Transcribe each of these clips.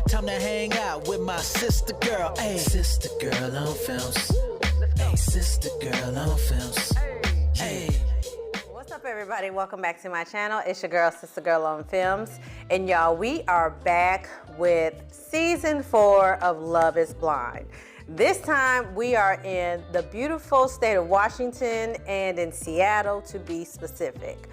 Time to hang out with my sister girl. Hey, sister girl on films. Hey, sister girl on films. Hey. What's up, everybody? Welcome back to my channel. It's your girl, Sister Girl on Films. And y'all, we are back with season 4 of Love is Blind. This time we are in the beautiful state of Washington and in Seattle, to be specific.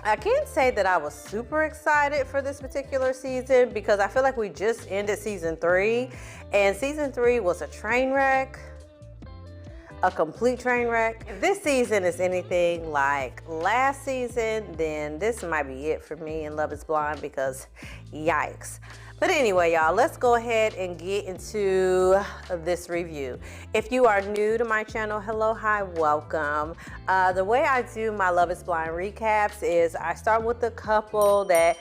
I can't say that I was super excited for this particular season because I feel like we just ended season 3 and season 3 was a train wreck, a complete train wreck. If this season is anything like last season, then this might be it for me in Love is Blind because yikes. But anyway, y'all, let's go ahead and get into this review. If you are new to my channel, hello, hi, welcome. The way I do my Love is Blind recaps is I start with a couple that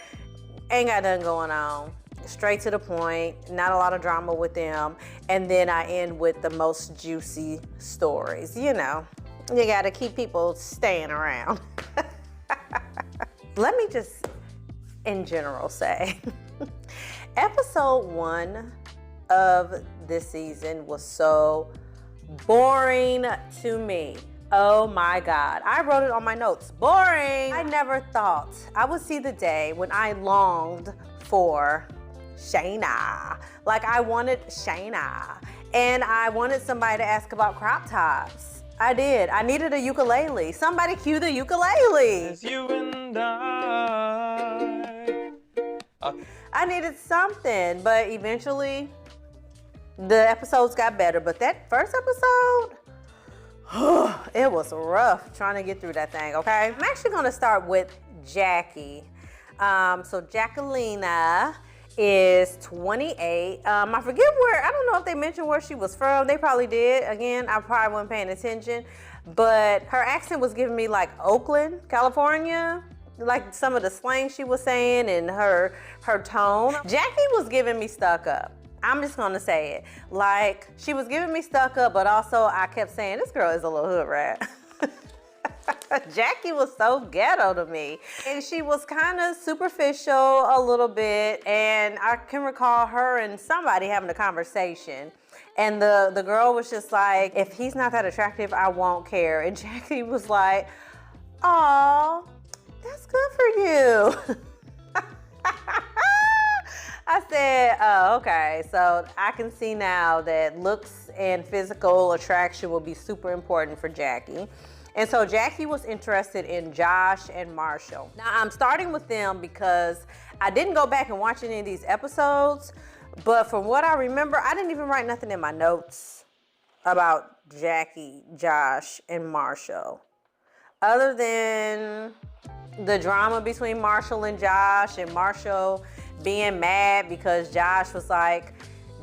ain't got nothing going on, straight to the point, not a lot of drama with them, and then I end with the most juicy stories. You know, you gotta keep people staying around. Let me just, in general, say, episode 1 of this season was so boring to me. Oh my God. I wrote it on my notes. Boring. I never thought I would see the day when I longed for Shayna. Like, I wanted Shayna. And I wanted somebody to ask about crop tops. I did. I needed a ukulele. Somebody cue the ukulele. It's you and I needed something, but eventually the episodes got better. But that first episode, it was rough trying to get through that thing, okay? I'm actually gonna start with Jackie. So Jacquelina is 28. I forget where, I don't know if they mentioned where she was from. They probably did. Again, I probably wasn't paying attention. But her accent was giving me like Oakland, California. Like some of the slang she was saying and her tone. Jackie was giving me stuck up. I'm just gonna say it. Like, she was giving me stuck up, but also I kept saying, this girl is a little hood rat. Jackie was so ghetto to me. And she was kind of superficial a little bit. And I can recall her and somebody having a conversation. And the girl was just like, if he's not that attractive, I won't care. And Jackie was like, aw, that's good for you. I said, oh, okay. So I can see now that looks and physical attraction will be super important for Jackie. And so Jackie was interested in Josh and Marshall. Now I'm starting with them because I didn't go back and watch any of these episodes, but from what I remember, I didn't even write nothing in my notes about Jackie, Josh, and Marshall. Other than the drama between Marshall and Josh, and Marshall being mad because Josh was like,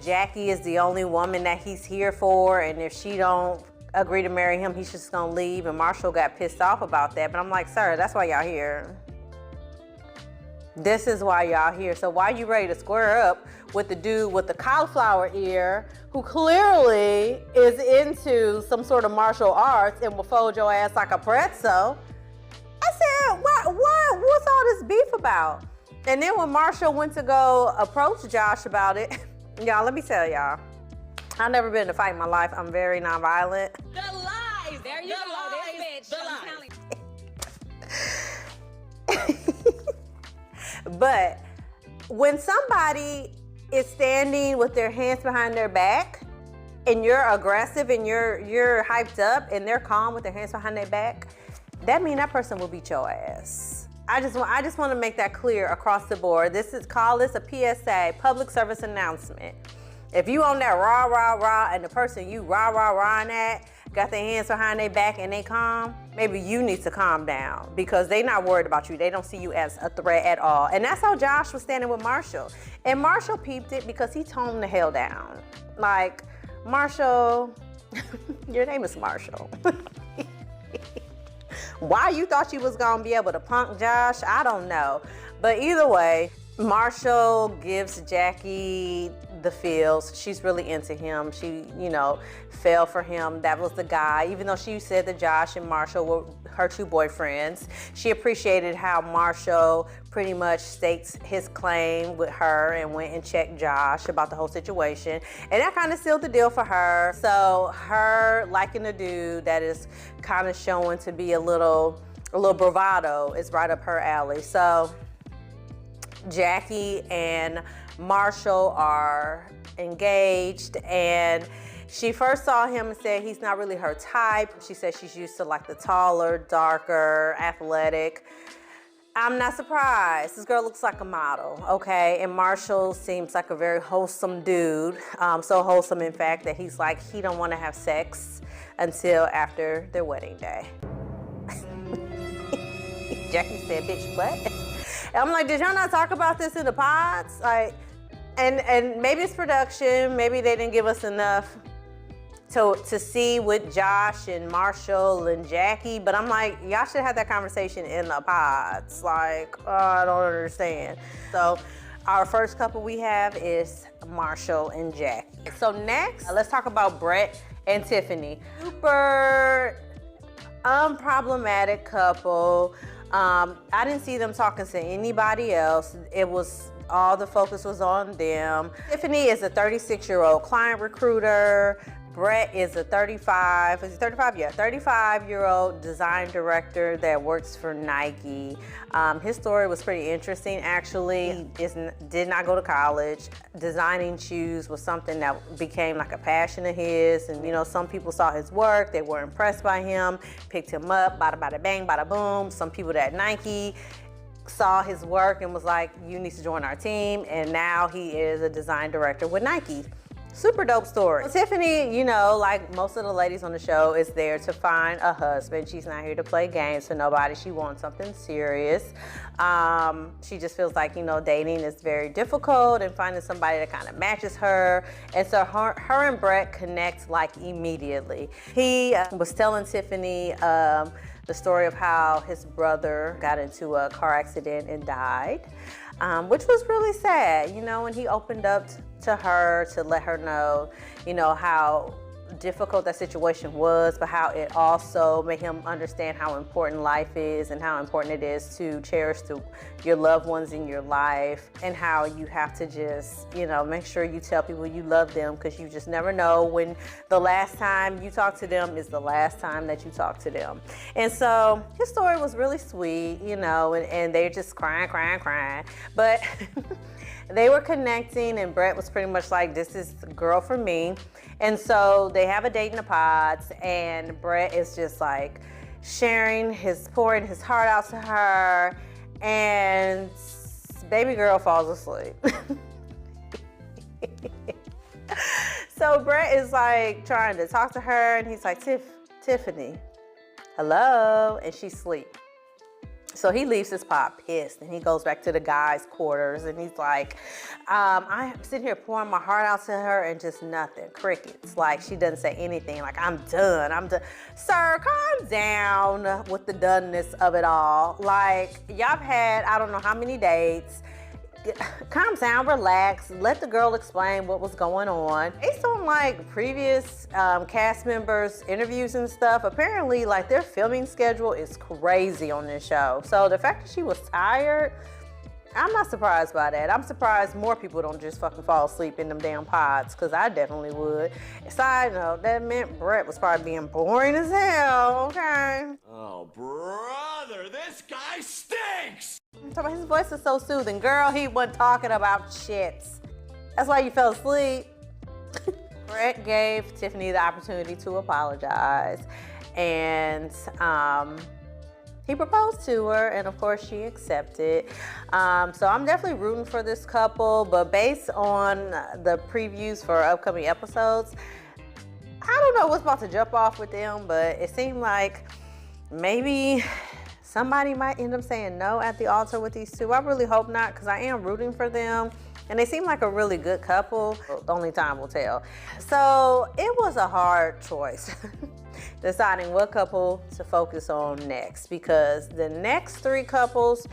Jackie is the only woman that he's here for, and if she don't agree to marry him, he's just gonna leave, and Marshall got pissed off about that. But I'm like, sir, that's why y'all here. This is why y'all here. So why you ready to square up with the dude with the cauliflower ear who clearly is into some sort of martial arts and will fold your ass like a pretzel? I said, what's all this beef about? And then when Marshall went to go approach Josh about it, y'all, let me tell y'all, I've never been in a fight in my life. I'm very nonviolent. The lies. There you go. This bitch. The lies. But when somebody is standing with their hands behind their back and you're aggressive and you're hyped up and they're calm with their hands behind their back, that means that person will beat your ass. I just want to make that clear across the board. Call this a PSA, public service announcement. If you on that rah, rah, rah, and the person you rah, rah, rahing at got their hands behind their back and they calm, maybe you need to calm down because they not worried about you. They don't see you as a threat at all. And that's how Josh was standing with Marshall. And Marshall peeped it because he toned him the hell down. Like, Marshall, your name is Marshall. Why you thought you was gonna be able to punk Josh, I don't know. But either way, Marshall gives Jackie the feels. She's really into him. She, fell for him. That was the guy. Even though she said that Josh and Marshall were her two boyfriends. She appreciated how Marshall pretty much stakes his claim with her and went and checked Josh about the whole situation. And that kind of sealed the deal for her. So her liking a dude that is kind of showing to be a little bravado is right up her alley. So Jackie and Marshall are engaged, and she first saw him and said he's not really her type. She said she's used to like the taller, darker, athletic. I'm not surprised. This girl looks like a model, okay? And Marshall seems like a very wholesome dude. So wholesome, in fact, that he's like, he don't want to have sex until after their wedding day. Jackie said, bitch, what? And I'm like, did y'all not talk about this in the pods? Like, and maybe it's production, maybe they didn't give us enough to see with Josh and Marshall and Jackie, but I'm like, y'all should have that conversation in the pods. Like, I don't understand. So our first couple we have is Marshall and Jackie. So next, let's talk about Brett and Tiffany. Super unproblematic couple. I didn't see them talking to anybody else. All the focus was on them. Tiffany is a 36-year-old client recruiter. Brett is a 35-year-old design director that works for Nike. His story was pretty interesting, actually. He did not go to college. Designing shoes was something that became like a passion of his. And you know, some people saw his work, they were impressed by him, picked him up, bada bada bang, bada boom. Some people at Nike saw his work and was like, you need to join our team. And now he is a design director with Nike. Super dope story. Well, Tiffany, you know, like most of the ladies on the show, is there to find a husband. She's not here to play games for nobody. She wants something serious. She just feels like, you know, dating is very difficult and finding somebody that kind of matches her. And so her and Brett connect like immediately. He was telling Tiffany the story of how his brother got into a car accident and died, which was really sad, you know, and he opened up to her to let her know, you know, how difficult that situation was, but how it also made him understand how important life is and how important it is to cherish your loved ones in your life, and how you have to just, you know, make sure you tell people you love them, because you just never know when the last time you talk to them is the last time that you talk to them. And so his story was really sweet, you know, and they're just crying, but they were connecting, and Brett was pretty much like, this is the girl for me. And so they have a date in the pods, and Brett is just like pouring his heart out to her, and baby girl falls asleep. So Brett is like trying to talk to her, and he's like, Tiffany, hello, and she's asleep. So he leaves his pot pissed, and he goes back to the guys' quarters, and he's like, I'm sitting here pouring my heart out to her, and just nothing, crickets. Like, she doesn't say anything, like, I'm done. Sir, calm down with the doneness of it all. Like, y'all have had, I don't know how many dates. Calm down, relax, let the girl explain what was going on. Based on like previous cast members' interviews and stuff, apparently like their filming schedule is crazy on this show. So the fact that she was tired, I'm not surprised by that. I'm surprised more people don't just fucking fall asleep in them damn pods, because I definitely would. Side note, that meant Brett was probably being boring as hell, okay? Oh, brother, this guy stinks! His voice is so soothing. Girl, he wasn't talking about shits. That's why you fell asleep. Brett gave Tiffany the opportunity to apologize, and he proposed to her, and of course she accepted. So I'm definitely rooting for this couple, but based on the previews for upcoming episodes, I don't know what's about to jump off with them, but it seemed like maybe somebody might end up saying no at the altar with these two. I really hope not, because I am rooting for them, and they seem like a really good couple. Only time will tell. So it was a hard choice deciding what couple to focus on next, because the next three couples,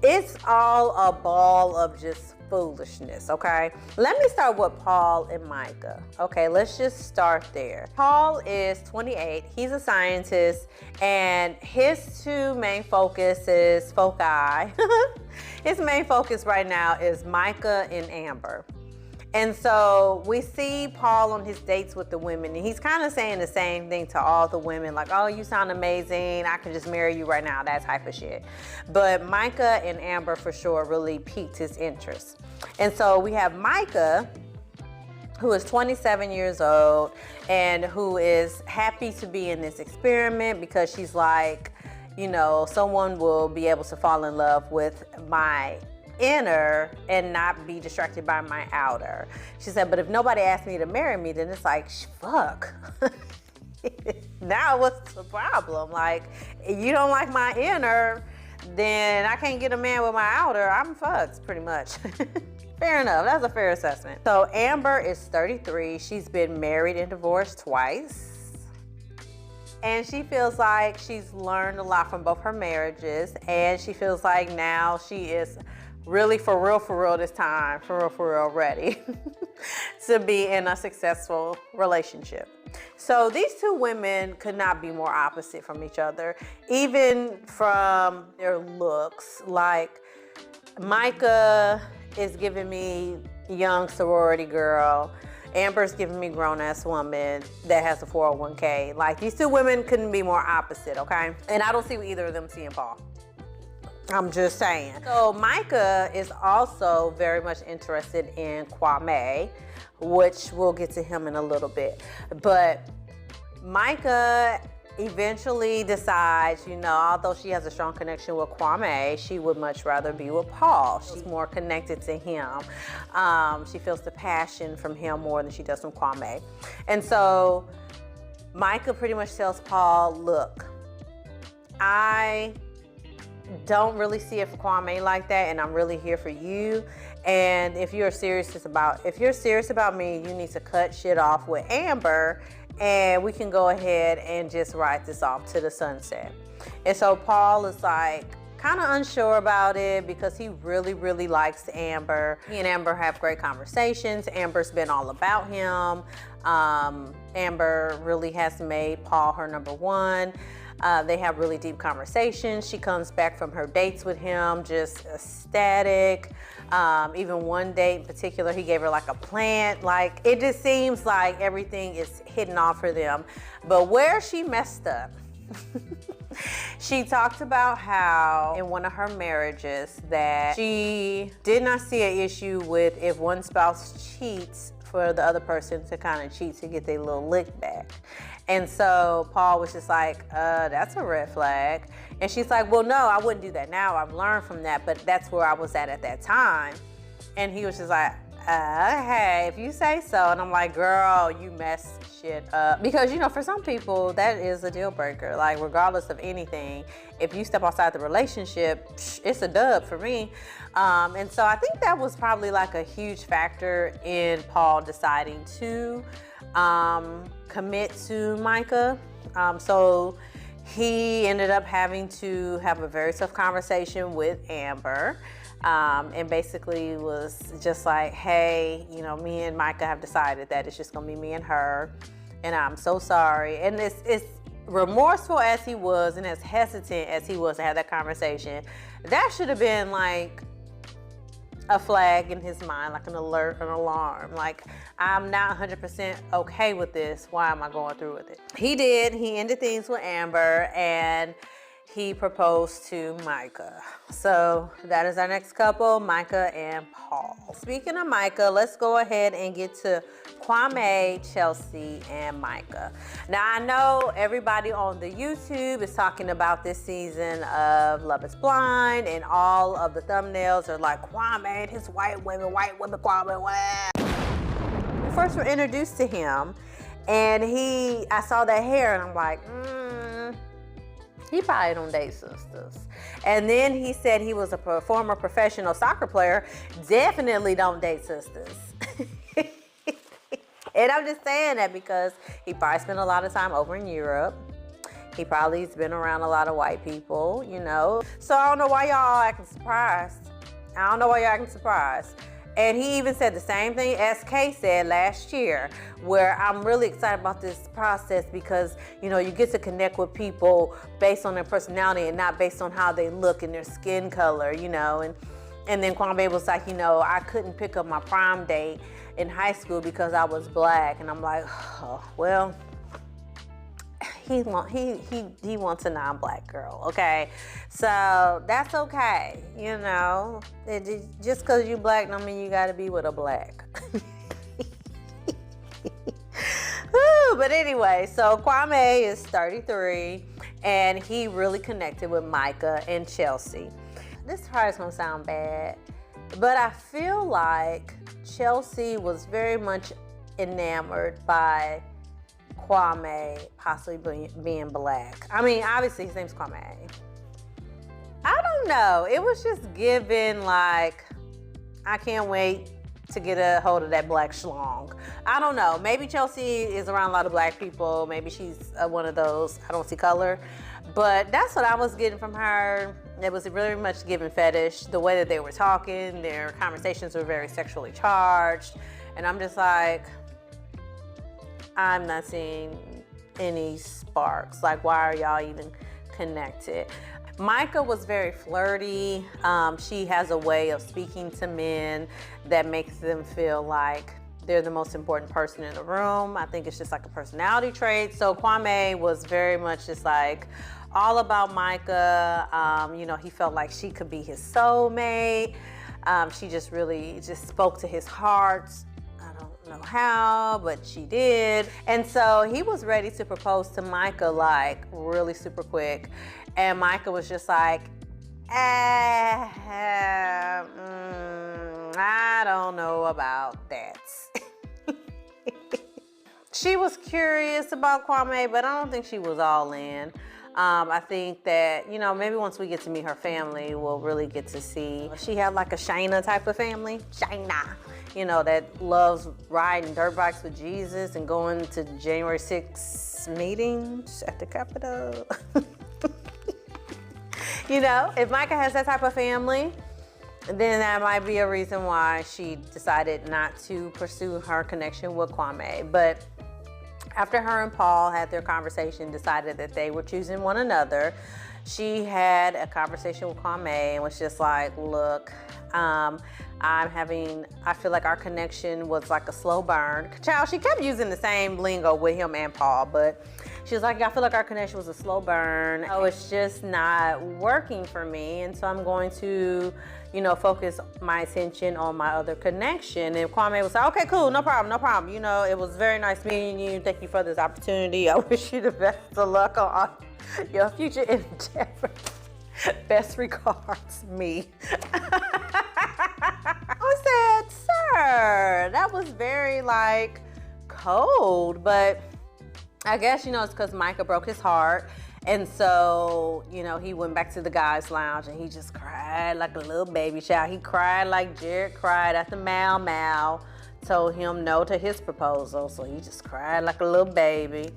It's all a ball of just foolishness, okay? Let me start with Paul and Micah. Okay, let's just start there. Paul is 28. He's a scientist, and his two main focuses, his main focus right now is Micah and Amber. And so we see Paul on his dates with the women, and he's kind of saying the same thing to all the women, like, oh, you sound amazing, I can just marry you right now, that type of shit. But Micah and Amber for sure really piqued his interest. And so we have Micah, who is 27 years old and who is happy to be in this experiment because she's like, you know, someone will be able to fall in love with my inner and not be distracted by my outer. She said, but if nobody asked me to marry me, then it's like, fuck. Now what's the problem? Like, you don't like my inner, then I can't get a man with my outer. I'm fucked, pretty much. Fair enough, that's a fair assessment. So Amber is 33. She's been married and divorced twice. And she feels like she's learned a lot from both her marriages, and she feels like now she is really for real this time, for real ready to be in a successful relationship. So these two women could not be more opposite from each other, even from their looks. Like, Micah is giving me young sorority girl. Amber's giving me grown-ass woman that has a 401k. Like, these two women couldn't be more opposite, okay? And I don't see either of them seeing Paul. I'm just saying. So Micah is also very much interested in Kwame, which we'll get to him in a little bit. But Micah eventually decides, you know, although she has a strong connection with Kwame, she would much rather be with Paul. She's more connected to him. She feels the passion from him more than she does from Kwame. And so Micah pretty much tells Paul, look, I don't really see it for Kwame like that, and I'm really here for you. And if you're serious about me, you need to cut shit off with Amber, and we can go ahead and just ride this off to the sunset. And so Paul is like kind of unsure about it because he really likes Amber. He and Amber have great conversations. Amber's been all about him. Amber really has made Paul her number one. They have really deep conversations. She comes back from her dates with him just ecstatic. Even one date in particular, he gave her like a plant. Like, it just seems like everything is hitting off for them. But where she messed up, she talked about how in one of her marriages that she did not see an issue with if one spouse cheats for the other person to kind of cheat to get their little lick back. And so Paul was just like, that's a red flag. And she's like, well, no, I wouldn't do that now. I've learned from that, but that's where I was at that time. And he was just like, hey, if you say so. And I'm like, girl, you messed shit up. Because, you know, for some people, that is a deal breaker. Like, regardless of anything, if you step outside the relationship, it's a dub for me. And so I think that was probably like a huge factor in Paul deciding to commit to Micah. So he ended up having to have a very tough conversation with Amber. And basically was just like, hey, you know, me and Micah have decided that it's just gonna be me and her, and I'm so sorry. And it's remorseful as he was and as hesitant as he was to have that conversation, that should have been like a flag in his mind, like an alert, an alarm. Like, I'm not 100% okay with this. Why am I going through with it? He did. He ended things with Amber, and he proposed to Micah. So that is our next couple, Micah and Paul. Speaking of Micah, let's go ahead and get to Kwame, Chelsea, and Micah. Now, I know everybody on the YouTube is talking about this season of Love is Blind, and all of the thumbnails are like, Kwame, his white women, Kwame, wow. We first were introduced to him, and I saw that hair, and I'm like, he probably don't date sisters. And then he said he was a former professional soccer player. Definitely don't date sisters. And I'm just saying that because he probably spent a lot of time over in Europe. He probably's been around a lot of white people, you know. So I don't know why y'all acting surprised. I don't know why y'all acting surprised. And he even said the same thing SK said last year, where I'm really excited about this process because, you know, you get to connect with people based on their personality and not based on how they look and their skin color, you know. And then Kwame was like, you know, I couldn't pick up my prom date in high school because I was black. And I'm like, oh, well, he wants a non-black girl, okay? So that's okay, you know. Just because you black don't mean you gotta be with a black. But anyway, so Kwame is 33 and he really connected with Micah and Chelsea. This probably is gonna sound bad, but I feel like Chelsea was very much enamored by Kwame possibly being black. I mean, obviously his name's Kwame. I don't know. It was just given like, I can't wait to get a hold of that black schlong. I don't know. Maybe Chelsea is around a lot of black people. Maybe she's one of those, I don't see color. But that's what I was getting from her. It was very much given fetish. The way that they were talking, their conversations were very sexually charged. And I'm just like, I'm not seeing any sparks. Like, why are y'all even connected? Micah was very flirty. She has a way of speaking to men that makes them feel like they're the most important person in the room. I think it's just like a personality trait. So Kwame was very much just like all about Micah. You know, he felt like she could be his soulmate. She just really just spoke to his heart. Know how, but she did. And so he was ready to propose to Micah like really super quick. And Micah was just like, I don't know about that. She was curious about Kwame, but I don't think she was all in. I think that, you know, maybe once we get to meet her family, we'll really get to see. She had like a Shina type of family. Shina. You know, that loves riding dirt bikes with Jesus and going to January 6th meetings at the Capitol. You know, if Micah has that type of family, then that might be a reason why she decided not to pursue her connection with Kwame. But after her and Paul had their conversation, decided that they were choosing one another, she had a conversation with Kwame and was just like, look, I feel like our connection was like a slow burn. Child, she kept using the same lingo with him and Paul, but she was like, I feel like our connection was a slow burn. Oh, it's just not working for me. And so I'm going to, you know, focus my attention on my other connection. And Kwame was like, okay, cool, no problem, no problem. You know, it was very nice meeting you. Thank you for this opportunity. I wish you the best of luck on your future endeavors. Best regards, me. I said, sir, that was very like cold, but I guess, you know, it's because Micah broke his heart. And so, you know, he went back to the guys' lounge and he just cried like a little baby child. He cried like Jared cried after Mal told him no to his proposal. So he just cried like a little baby.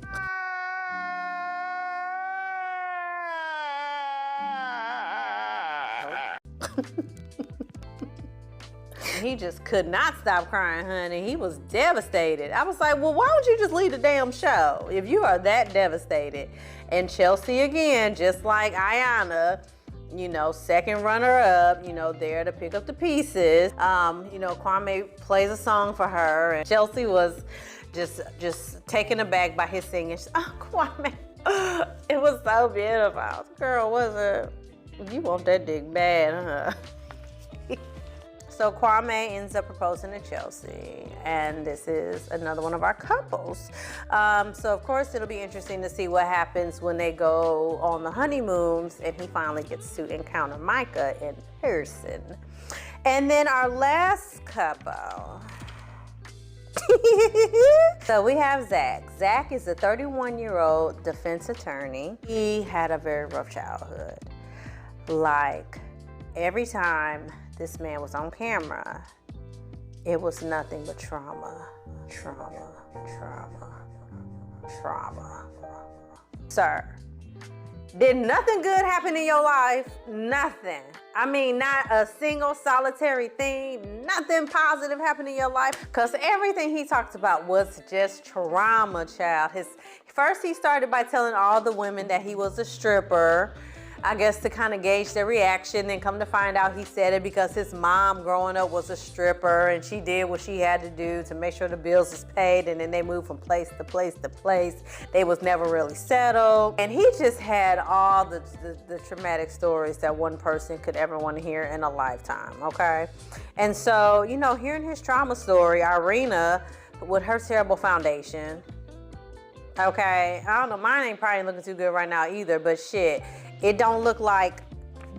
He just could not stop crying, honey. He was devastated. I was like, well, why don't you just leave the damn show if you are that devastated? And Chelsea, again, just like Ayana, you know, second runner-up, you know, there to pick up the pieces. You know, Kwame plays a song for her, and Chelsea was just taken aback by his singing. She's, oh, Kwame, it was so beautiful. Girl, was it? You want that dick bad, huh? So Kwame ends up proposing to Chelsea, and this is another one of our couples. So of course it'll be interesting to see what happens when they go on the honeymoons and he finally gets to encounter Micah in person. And then our last couple. So we have Zack. Zack is a 31-year-old defense attorney. He had a very rough childhood. Like, every time this man was on camera, it was nothing but trauma. Sir, Did nothing good happen in your life? Nothing. I mean, not a single solitary thing. Nothing positive happened in your life. Because everything he talked about was just trauma, child. First, he started by telling all the women that he was a stripper. I guess to kind of gauge their reaction, and come to find out he said it because his mom growing up was a stripper and she did what she had to do to make sure the bills was paid, and then they moved from place to place to place. They was never really settled. And he just had all the traumatic stories that one person could ever want to hear in a lifetime, okay? And so, you know, hearing his trauma story, Irina, with her terrible foundation, okay, I don't know, mine ain't probably looking too good right now either, but shit, it don't look like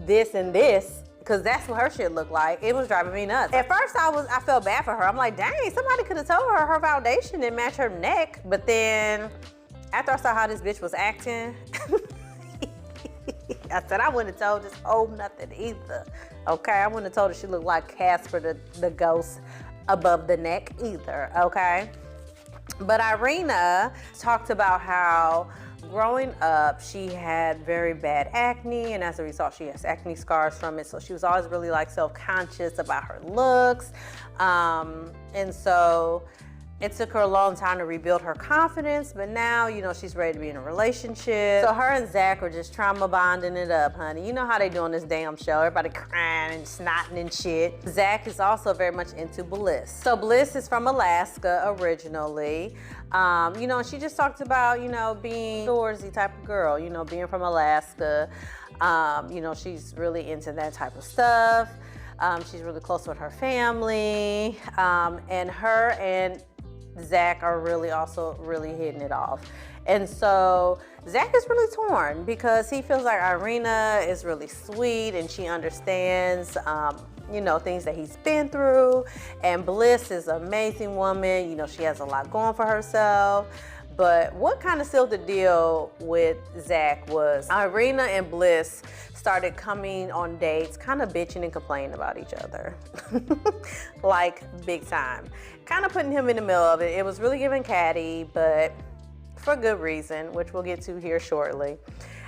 this and this, because that's what her shit looked like. It was driving me nuts. At first, I felt bad for her. I'm like, dang, somebody could have told her her foundation didn't match her neck. But then, after I saw how this bitch was acting, I said, I wouldn't have told this hoe nothing either. Okay, I wouldn't have told her she looked like Casper the ghost above the neck either, okay? But Irina talked about how growing up, she had very bad acne, and as a result, she has acne scars from it. So she was always really like self-conscious about her looks. And so it took her a long time to rebuild her confidence, but now, you know, she's ready to be in a relationship. So her and Zack are just trauma bonding it up, honey. You know how they do on this damn show. Everybody crying and snotting and shit. Zack is also very much into Bliss. So Bliss is from Alaska originally. You know, she just talked about, you know, being a outdoorsy type of girl, you know, being from Alaska. You know, she's really into that type of stuff. She's really close with her family. And her and Zack are really also really hitting it off. And so Zack is really torn because he feels like Irina is really sweet and she understands, you know, things that he's been through. And Bliss is an amazing woman. You know, she has a lot going for herself. But what kind of sealed the deal with Zack was Irina and Bliss started coming on dates, kind of bitching and complaining about each other. Like, big time. Kind of putting him in the middle of it. It was really giving catty, but for good reason, which we'll get to here shortly.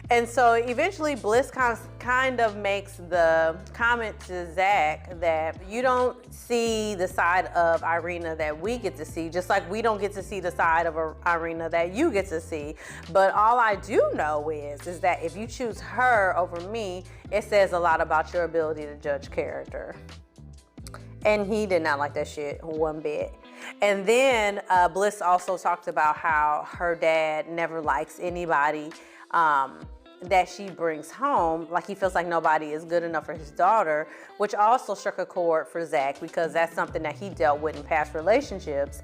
And so eventually Bliss kind of makes the comment to Zack that you don't see the side of Irina that we get to see, just like we don't get to see the side of Irina that you get to see. But all I do know is that if you choose her over me, it says a lot about your ability to judge character. And he did not like that shit one bit. And then Bliss also talked about how her dad never likes anybody that she brings home. Like, he feels like nobody is good enough for his daughter, which also struck a chord for Zack because that's something that he dealt with in past relationships,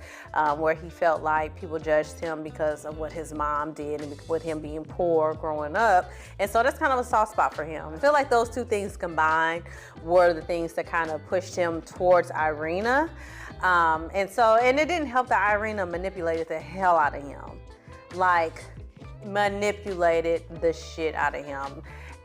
where he felt like people judged him because of what his mom did and with him being poor growing up. And so that's kind of a soft spot for him. I feel like those two things combined were the things that kind of pushed him towards Irina. And it didn't help that Irina manipulated the hell out of him. Like, manipulated the shit out of him.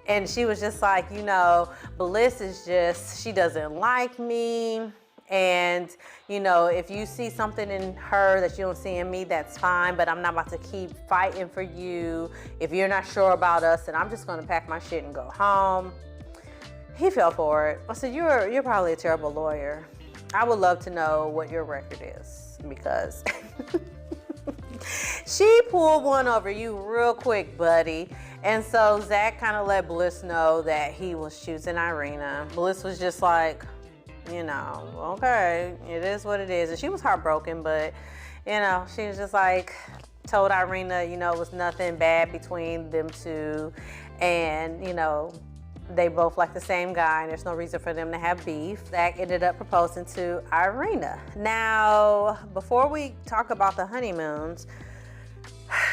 And she was just like, you know, Bliss is just, she doesn't like me. And, you know, if you see something in her that you don't see in me, that's fine, but I'm not about to keep fighting for you. If you're not sure about us, then I'm just gonna pack my shit and go home. He fell for it. I said, you're probably a terrible lawyer. I would love to know what your record is, because she pulled one over you real quick, buddy. And so Zack kind of let Bliss know that he was choosing Irina. Bliss was just like, you know, okay, it is what it is. And she was heartbroken, but, you know, she was just like, told Irina, you know, it was nothing bad between them two. And, you know, they both like the same guy and there's no reason for them to have beef. Zack ended up proposing to Irina. Now, before we talk about the honeymoons,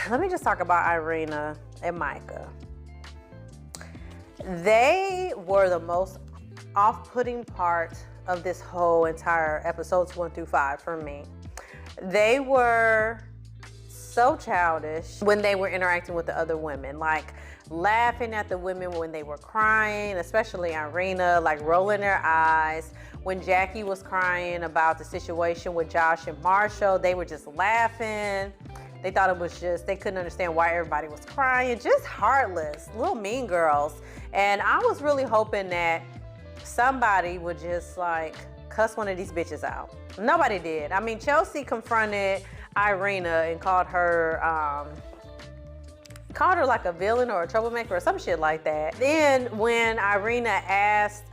let me just talk about Irina and Micah. They were the most off-putting part of this whole entire episodes 1 through 5 for me. They were so childish when they were interacting with the other women, like laughing at the women when they were crying, especially Irina, like rolling their eyes. When Jackie was crying about the situation with Josh and Marshall, they were just laughing. They thought it was just, they couldn't understand why everybody was crying. Just heartless, little mean girls. And I was really hoping that somebody would just like cuss one of these bitches out. Nobody did. I mean, Chelsea confronted Irina and called her like a villain or a troublemaker or some shit like that. Then when Irina asked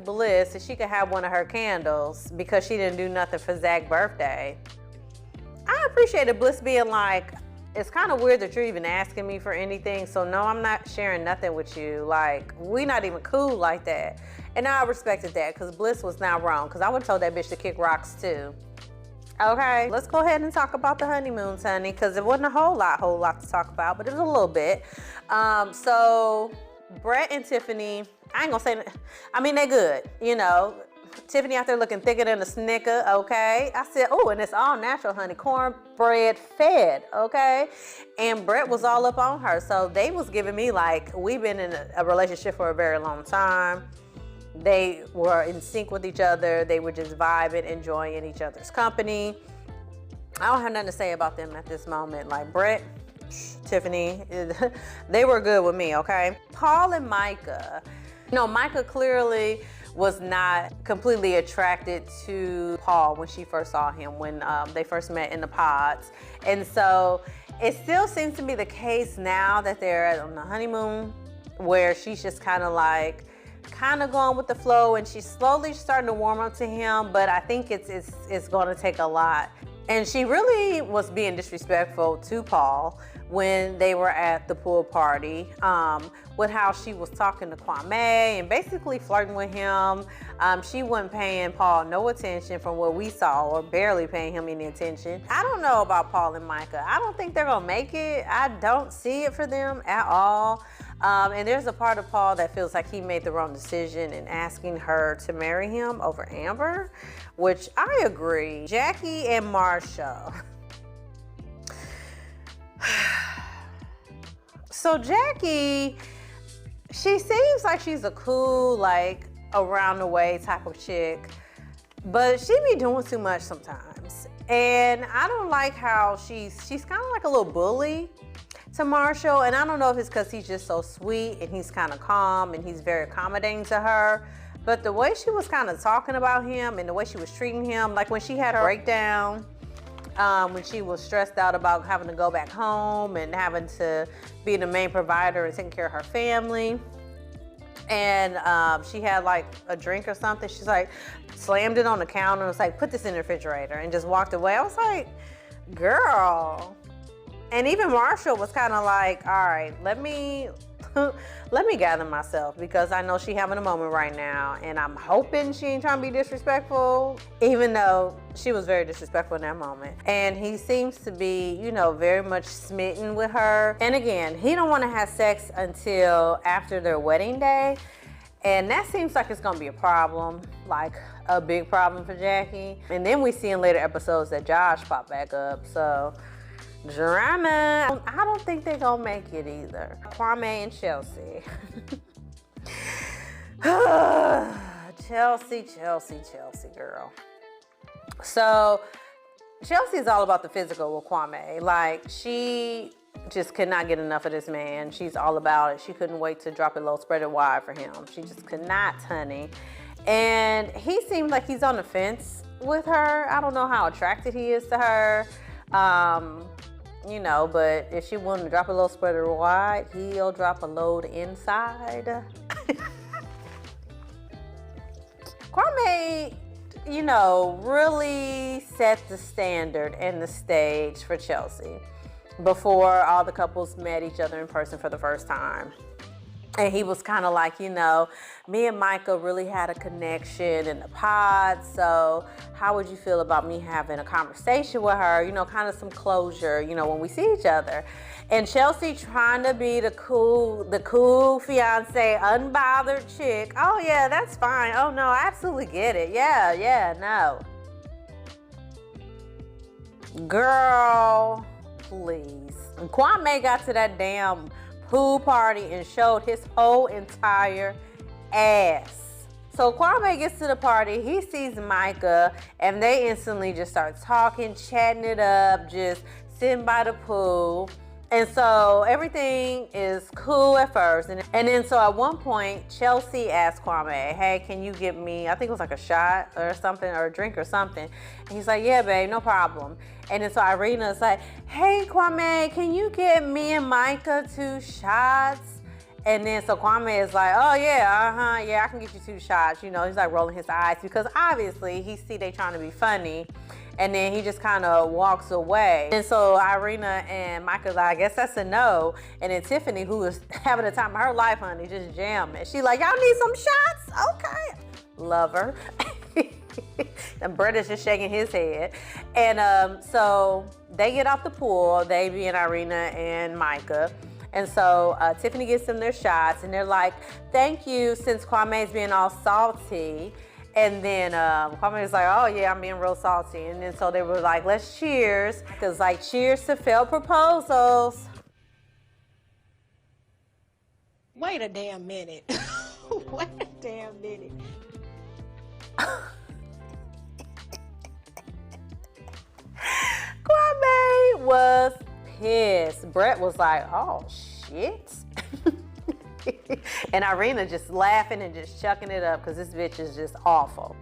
Bliss if she could have one of her candles because she didn't do nothing for Zack's birthday, I appreciated Bliss being like, it's kind of weird that you're even asking me for anything, so no, I'm not sharing nothing with you. Like, we not even cool like that. And I respected that because Bliss was not wrong, because I would have told that bitch to kick rocks too. Okay, let's go ahead and talk about the honeymoons, honey, because it wasn't a whole lot to talk about, but it was a little bit. So Brett and Tiffany, I ain't gonna say, I mean, they good, you know. Tiffany out there looking thicker than a Snicker, okay? I said, oh, and it's all natural, honey, cornbread fed, okay? And Brett was all up on her, so they was giving me like, we've been in a relationship for a very long time. They were in sync with each other. They were just vibing, enjoying each other's company. I don't have nothing to say about them at this moment. Like Brett, Tiffany, they were good with me, okay? Paul and Micah. No, Micah clearly was not completely attracted to Paul when she first saw him, when they first met in the pods. And so it still seems to be the case now that they're on the honeymoon, where she's just kind of going with the flow, and she's slowly starting to warm up to him, but I think it's going to take a lot. And she really was being disrespectful to Paul when they were at the pool party, with how she was talking to Kwame and basically flirting with him. She wasn't paying Paul no attention from what we saw, or barely paying him any attention. I don't know about Paul and Micah. I don't think they're gonna make it. I don't see it for them at all. And there's a part of Paul that feels like he made the wrong decision in asking her to marry him over Amber, which I agree. Jackie and Marshall. So Jackie, she seems like she's a cool, like around the way type of chick, but she be doing too much sometimes. And I don't like how she's kind of like a little bully to Marshall. And I don't know if it's because he's just so sweet and he's kind of calm and he's very accommodating to her. But the way she was kind of talking about him and the way she was treating him, like when she had her breakdown, when she was stressed out about having to go back home and having to be the main provider and taking care of her family. And she had like a drink or something. She's like, slammed it on the counter and was like, put this in the refrigerator, and just walked away. I was like, girl. And even Marshall was kind of like, all right, let me gather myself, because I know she having a moment right now, and I'm hoping she ain't trying to be disrespectful, even though she was very disrespectful in that moment. And he seems to be, you know, very much smitten with her. And again, he don't want to have sex until after their wedding day. And that seems like it's gonna be a problem, like a big problem for Jackie. And then we see in later episodes that Josh popped back up, so drama. I don't think they're gonna make it either. Kwame and Chelsea. Chelsea, girl. So Chelsea's all about the physical with Kwame. Like, she just could not get enough of this man. She's all about it. She couldn't wait to drop it low, spread it wide for him. She just could not, honey. And he seems like he's on the fence with her. I don't know how attracted he is to her. You know, but if she wanted to drop a little spreader wide, he'll drop a load inside. Kwame, you know, really set the standard and the stage for Chelsea before all the couples met each other in person for the first time. And he was kind of like, you know, me and Micah really had a connection in the pod, so how would you feel about me having a conversation with her? You know, kind of some closure, you know, when we see each other. And Chelsea trying to be the cool fiance, unbothered chick. Oh yeah, that's fine. Oh no, I absolutely get it. Yeah, no. Girl, please. And Kwame got to that damn pool party and showed his whole entire ass. So Kwame gets to the party, he sees Micah, and they instantly just start talking, chatting it up, just sitting by the pool. And so everything is cool at first. And then so at one point, Chelsea asked Kwame, hey, can you get me, I think it was like a shot or something, or a drink or something. And he's like, yeah, babe, no problem. And then so Irina's like, hey, Kwame, can you get me and Micah 2 shots? And then so Kwame is like, oh yeah, yeah, I can get you 2 shots. You know, he's like rolling his eyes because obviously he see they trying to be funny. And then he just kind of walks away. And so Irina and Micah's like, I guess that's a no. And then Tiffany, who is having the time of her life, honey, just jamming. She like, y'all need some shots? Okay. Love her. And Brett is just shaking his head. And so they get off the pool, they being Irina and Micah. And so Tiffany gets them their shots and they're like, thank you, since Kwame's being all salty. And then Kwame was like, oh yeah, I'm being real salty. And then so they were like, let's cheers. Cause like, cheers to failed proposals. Wait a damn minute. Wait a damn minute. Kwame was pissed. Brett was like, oh shit. And Irina just laughing and just chucking it up because this bitch is just awful.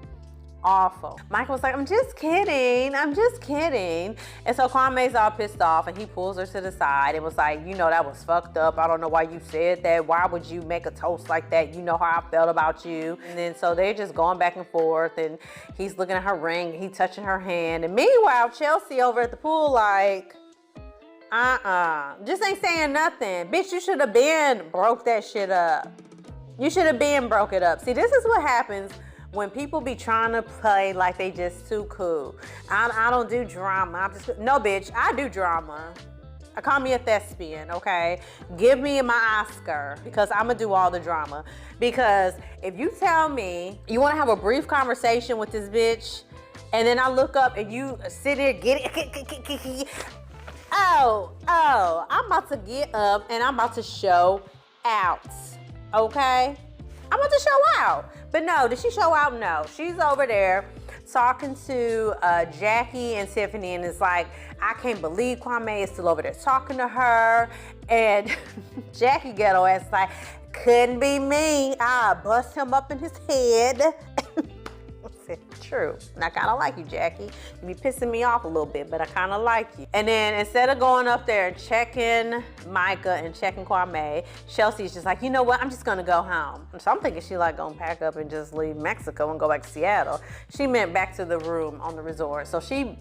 Awful. Micah was like, I'm just kidding. I'm just kidding. And so Kwame's all pissed off and he pulls her to the side and was like, you know, that was fucked up. I don't know why you said that. Why would you make a toast like that? You know how I felt about you. And then so they're just going back and forth and he's looking at her ring, he touching her hand. And meanwhile, Chelsea over at the pool like, just ain't saying nothing. Bitch, you should have been broke that shit up. You should have been broke it up. See, this is what happens when people be trying to play like they just too cool. I don't do drama. No, bitch, I do drama. Call me a thespian, okay? Give me my Oscar because I'm gonna do all the drama. Because if you tell me you wanna have a brief conversation with this bitch and then I look up and you sit there, get it, oh, I'm about to get up and I'm about to show out, okay? I'm about to show out. But no, did she show out? No. She's over there talking to Jackie and Tiffany and it's like, I can't believe Kwame is still over there talking to her. And Jackie ghetto ass like, couldn't be me. I bust him up in his head. True. And I kind of like you, Jackie. You be pissing me off a little bit, but I kind of like you. And then instead of going up there and checking Micah and checking Kwame, Chelsea's just like, you know what? I'm just going to go home. So I'm thinking she like going to pack up and just leave Mexico and go back to Seattle. She meant back to the room on the resort. So she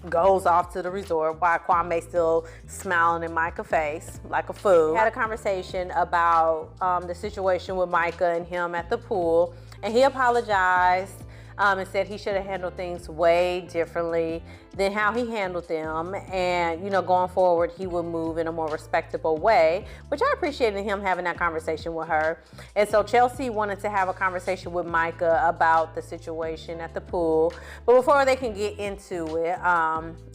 goes off to the resort while Kwame still smiling in Micah's face like a fool. Had a conversation about the situation with Micah and him at the pool, and he apologized and said he should have handled things way differently than how he handled them. And, you know, going forward, he would move in a more respectable way, which I appreciated him having that conversation with her. And so Chelsea wanted to have a conversation with Micah about the situation at the pool. But before they can get into it,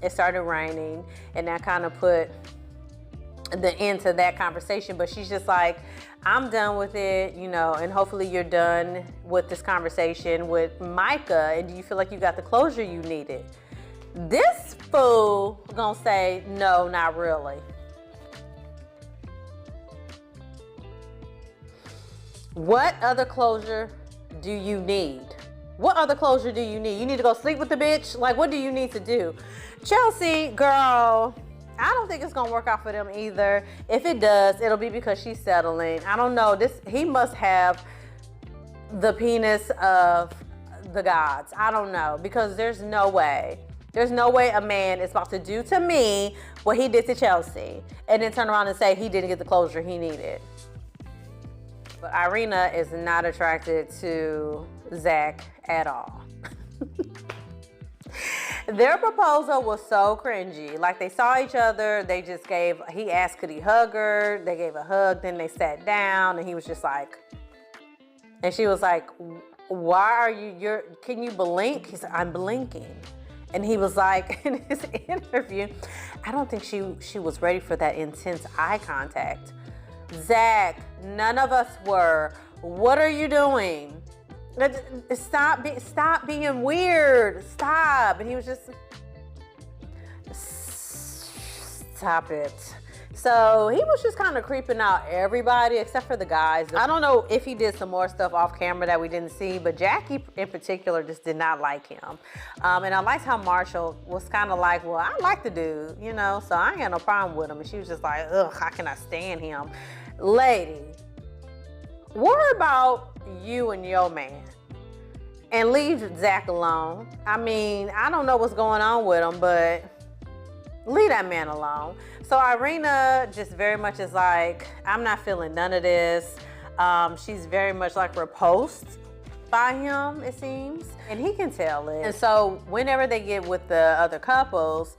it started raining, and that kind of put the end to that conversation. But she's just like, I'm done with it, you know, and hopefully you're done with this conversation with Micah. And do you feel like you got the closure you needed? This fool gonna say, no, not really. What other closure do you need? What other closure do you need? You need to go sleep with the bitch? Like, what do you need to do? Chelsea, girl, I don't think it's gonna work out for them either. If it does, it'll be because she's settling. I don't know. He must have the penis of the gods. I don't know, because there's no way. There's no way a man is about to do to me what he did to Chelsea and then turn around and say he didn't get the closure he needed. But Irina is not attracted to Zack at all. Their proposal was so cringy. Like, they saw each other, he asked could he hug her, they gave a hug, then they sat down, and he was just like, and she was like, why are can you blink? He said, I'm blinking. And he was like, in his interview, I don't think she was ready for that intense eye contact. Zack, none of us were. What are you doing? Stop being weird. Stop. And he was just, stop it. So he was just kind of creeping out everybody except for the guys. I don't know if he did some more stuff off camera that we didn't see, but Jackie in particular just did not like him. And I liked how Marshall was kind of like, well, I like the dude, you know, so I ain't got no problem with him. And she was just like, ugh, how can I stand him? Lady, worry about you and your man and leave Zack alone. I mean, I don't know what's going on with him, but leave that man alone. So Irina just very much is like, I'm not feeling none of this. She's very much like repulsed by him, it seems. And he can tell it. And so whenever they get with the other couples,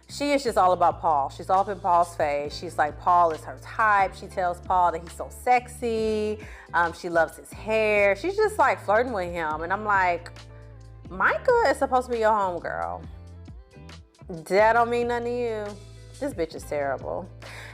she is just all about Paul. She's all up in Paul's face. She's like, Paul is her type. She tells Paul that he's so sexy. She loves his hair. She's just like flirting with him. And I'm like, Micah is supposed to be your homegirl. That don't mean nothing to you. This bitch is terrible.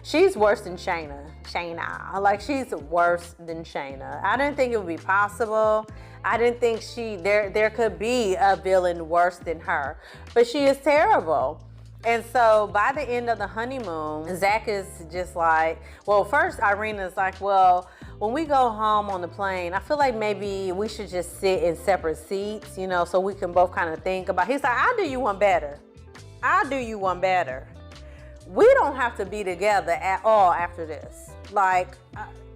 She's worse than Shayna. Like, she's worse than Shayna. I didn't think it would be possible. I didn't think there could be a villain worse than her. But she is terrible. And so by the end of the honeymoon, Zack is just like, well, first Irina's like, well, when we go home on the plane, I feel like maybe we should just sit in separate seats, you know, so we can both kind of think about. He's like, I'll do you one better. I'll do you one better. We don't have to be together at all after this. Like,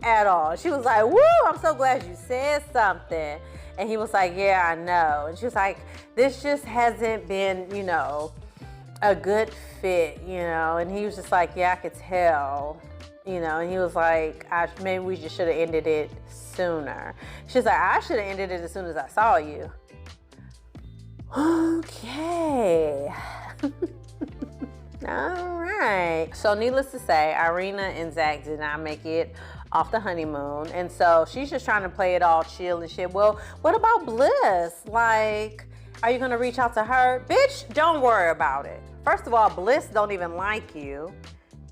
at all. She was like, woo, I'm so glad you said something. And he was like, yeah, I know. And she was like, this just hasn't been, you know, a good fit, you know. And he was just like, yeah, I could tell, you know. And he was like, maybe we just should have ended it sooner. She's like, I should have ended it as soon as I saw you. Okay. All right. So needless to say, Irina and Zack did not make it off the honeymoon. And so she's just trying to play it all chill and shit. Well, what about Bliss? Like, are you going to reach out to her? Bitch, don't worry about it. First of all, Bliss don't even like you.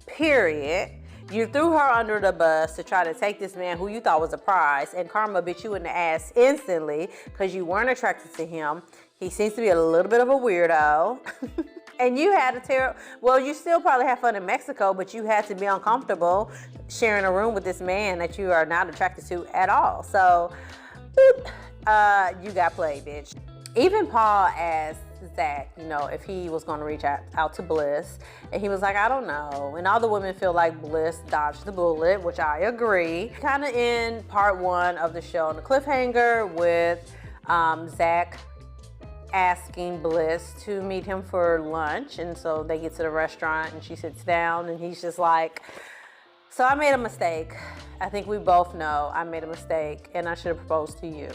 Period. You threw her under the bus to try to take this man who you thought was a prize, and karma bit you in the ass instantly because you weren't attracted to him. He seems to be a little bit of a weirdo. And you had a terrible, well, you still probably had fun in Mexico, but you had to be uncomfortable sharing a room with this man that you are not attracted to at all. So, you got played, bitch. Even Paul asked Zack, you know, if he was going to reach out to Bliss. And he was like, I don't know. And all the women feel like Bliss dodged the bullet, which I agree. Kind of in part one of the show on the cliffhanger with Zack asking Bliss to meet him for lunch. And so they get to the restaurant and she sits down and he's just like, so I made a mistake. I think we both know I made a mistake and I should have proposed to you.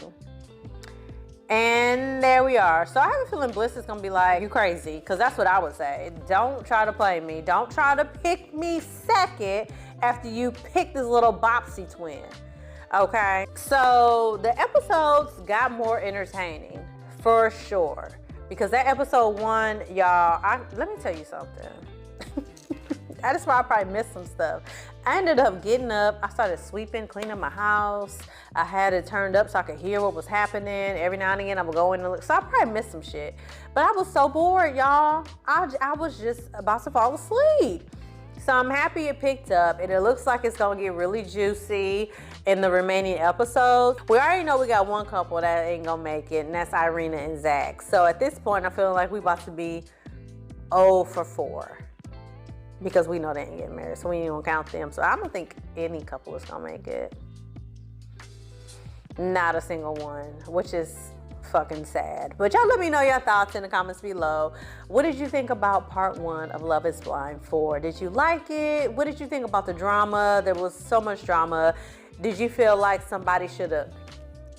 And there we are. So I have a feeling Bliss is gonna be like, you crazy, because that's what I would say. Don't try to play me. Don't try to pick me second after you pick this little Bopsy twin, okay? So the episodes got more entertaining, for sure. Because that episode 1, y'all, let me tell you something. That's why I probably missed some stuff. I ended up getting up. I started sweeping, cleaning my house. I had it turned up so I could hear what was happening. Every now and again, I would go in and look. So I probably missed some shit. But I was so bored, y'all. I was just about to fall asleep. So I'm happy it picked up, and it looks like it's gonna get really juicy in the remaining episodes. We already know we got one couple that ain't gonna make it, and that's Irina and Zack. So at this point, I feel like we about to be 0 for 4. Because we know they ain't getting married, so we ain't gonna count them. So I don't think any couple is gonna make it. Not a single one, which is fucking sad. But y'all let me know your thoughts in the comments below. What did you think about part 1 of Love is Blind 4? Did you like it? What did you think about the drama? There was so much drama. Did you feel like somebody should have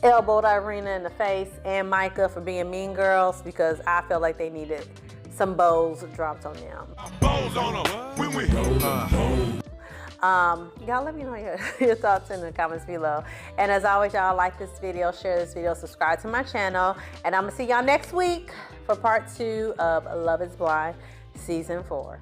elbowed Irina in the face and Micah for being mean girls? Because I felt like they needed some bows dropped on them. Bows on them. Y'all let me know your thoughts in the comments below. And as always, y'all, like this video, share this video, subscribe to my channel. And I'm gonna see y'all next week for part 2 of Love is Blind Season 4.